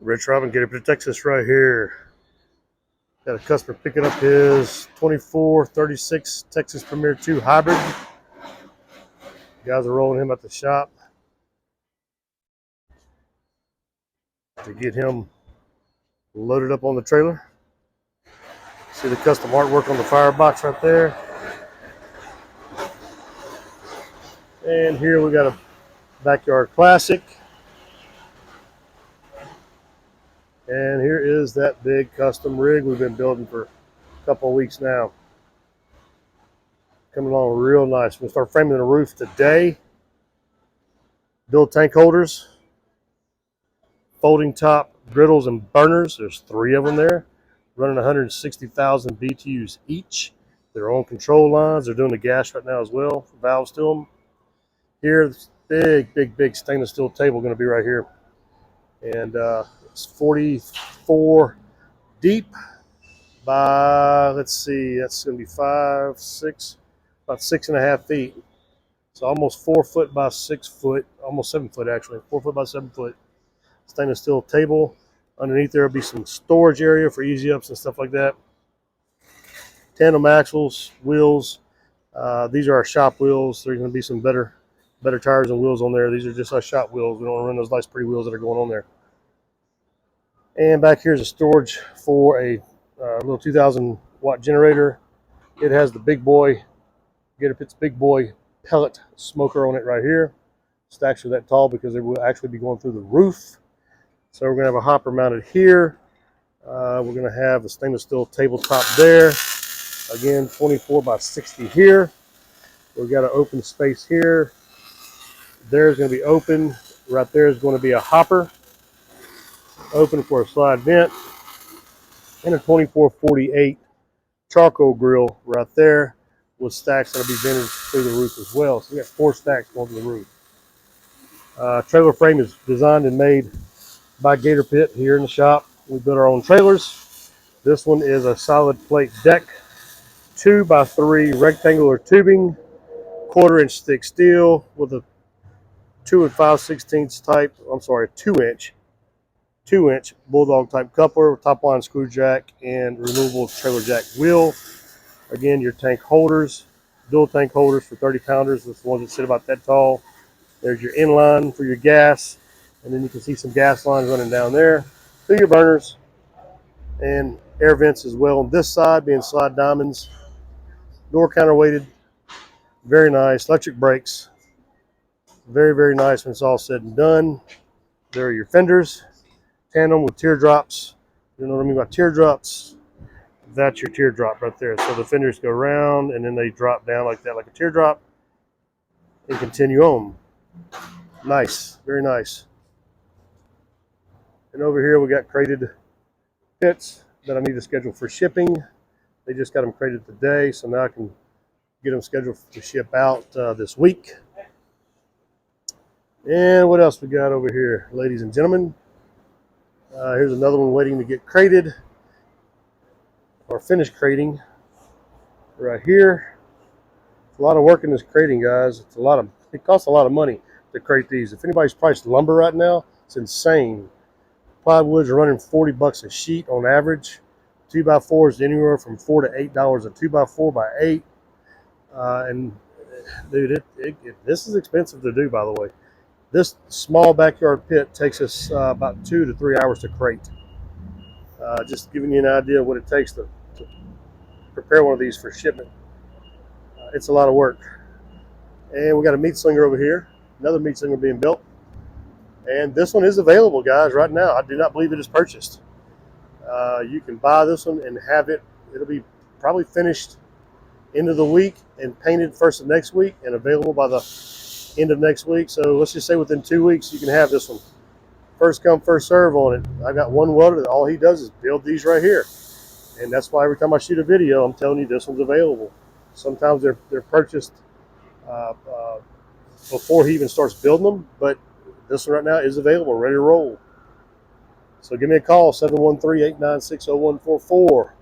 Rich Robin, Gator Pit, Texas, right here. Got a customer picking up his 2436 Texas Premier 2 Hybrid. Guys are rolling him at the shop to get him loaded up on the trailer. See the custom artwork on the firebox right there. And here we got a backyard classic. And here is that big custom rig we've been building for a couple of weeks now. Coming along real nice. We're going to start framing the roof today. Build tank holders, folding top griddles and burners. There's 3 of them there, running 160,000 BTUs each. Their own control lines. They're doing the gas right now as well, valves to them. Here, this big stainless steel table going to be right here. And it's 44 deep by, let's see, that's going to be 5, 6, about 6.5 feet. So almost 4 foot by 6 foot, almost 7 foot actually, 4 foot by 7 foot. Stainless steel table. Underneath there will be some storage area for easy ups and stuff like that. Tandem axles, wheels. These are our shop wheels. There's going to be some better tires and wheels on there. These are just our shop wheels. We don't want to run those nice pretty wheels that are going on there. And back here is a storage for a little 2,000 watt generator. It has the big boy, Gator Pit's big boy pellet smoker on it right here. Stacks are that tall because they will actually be going through the roof. So we're going to have a hopper mounted here. We're going to have the stainless steel tabletop there. Again, 24 by 60 here. We've got an open space here. There's going to be open. Right there is going to be a hopper. Open for a slide vent. And a 2448 charcoal grill right there with stacks that will be vented through the roof as well. So we got 4 stacks going to the roof. Trailer frame is designed and made by Gator Pit here in the shop. We build our own trailers. This one is a solid plate deck, 2 by 3 rectangular tubing, 1/4-inch thick steel with a 2 5/16 type, 2-inch bulldog type coupler, top line screw jack, and removable trailer jack wheel. Again, your tank holders, dual tank holders for 30 pounders. That's the ones that sit about that tall. There's your inline for your gas, and then you can see some gas lines running down there to your burners, and air vents as well on this side, being slide diamonds. Door counterweighted, very nice. Electric brakes, very nice when it's all said and done. There are your fenders, tandem with teardrops. You know what I mean by teardrops? That's your teardrop right there. So the fenders go around and then they drop down like that, like a teardrop, and continue on. Nice, very nice. And over here we got crated pits that I need to schedule for shipping. They just got them crated today, so now I can get them scheduled to ship out this week. And what else we got over here, ladies and gentlemen? Here's another one waiting to get crated or finish crating right here. It's a lot of work in this crating, guys. It costs a lot of money to crate these. If anybody's priced lumber right now, it's insane. Plywoods are running $40 a sheet on average. 2x4s anywhere from $4 to $8 a 2x4 by 8. And dude, this is expensive to do, by the way. This small backyard pit takes us about 2 to 3 hours to crate. Just giving you an idea of what it takes to prepare one of these for shipment. It's a lot of work. And we got a meat slinger over here. Another meat slinger being built. And this one is available, guys, right now. I do not believe it is purchased. You can buy this one and have it. It'll be probably finished end of the week and painted first of next week and available by the end of next week. So let's just say within 2 weeks you can have this one. First come, first serve on it. I got one welder that all he does is build these right here. And that's why every time I shoot a video, I'm telling you this one's available. Sometimes they're purchased before he even starts building them, but this one right now is available, ready to roll. So give me a call, 713-896-0144.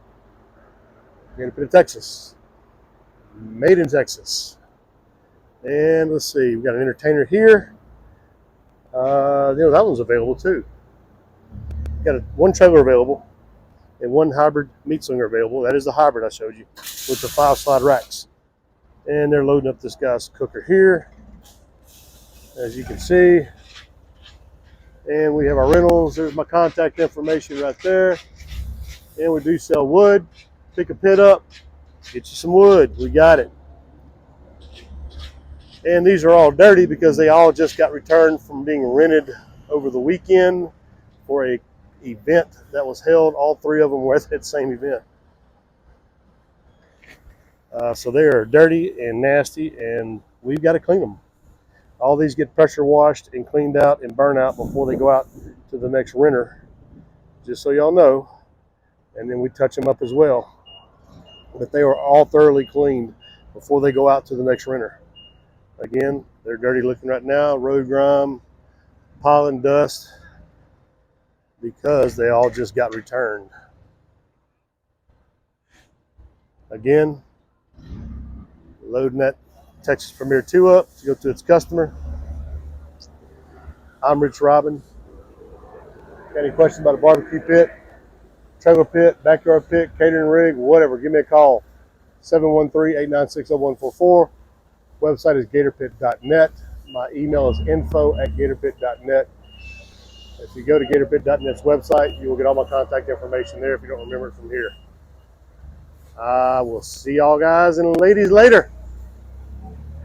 Gator Pit, Texas. Made in Texas. And let's see, we got an entertainer here. That one's available too. Got one trailer available and one hybrid meat slinger available. That is the hybrid I showed you with the 5 slide racks. And they're loading up this guy's cooker here, as you can see. And we have our rentals. There's my contact information right there. And we do sell wood. Pick a pit up, get you some wood. We got it. And these are all dirty because they all just got returned from being rented over the weekend for a event that was held. All 3 of them were at that same event. So they are dirty and nasty, and we've got to clean them. All these get pressure washed and cleaned out and burn out before they go out to the next renter, just so y'all know. And then we touch them up as well. But they are all thoroughly cleaned before they go out to the next renter. Again, they're dirty looking right now, road grime, pollen, dust, because they all just got returned. Again, loading that Texas Premier 2 up to go to its customer. I'm Rich Robin. Got any questions about a barbecue pit, trailer pit, backyard pit, catering rig, whatever, give me a call. 713-896-0144. Website is gatorpit.net. My email is info@gatorpit.net. If you go to gatorpit.net's website, you will get all my contact information there if you don't remember it from here. I will see y'all guys and ladies later.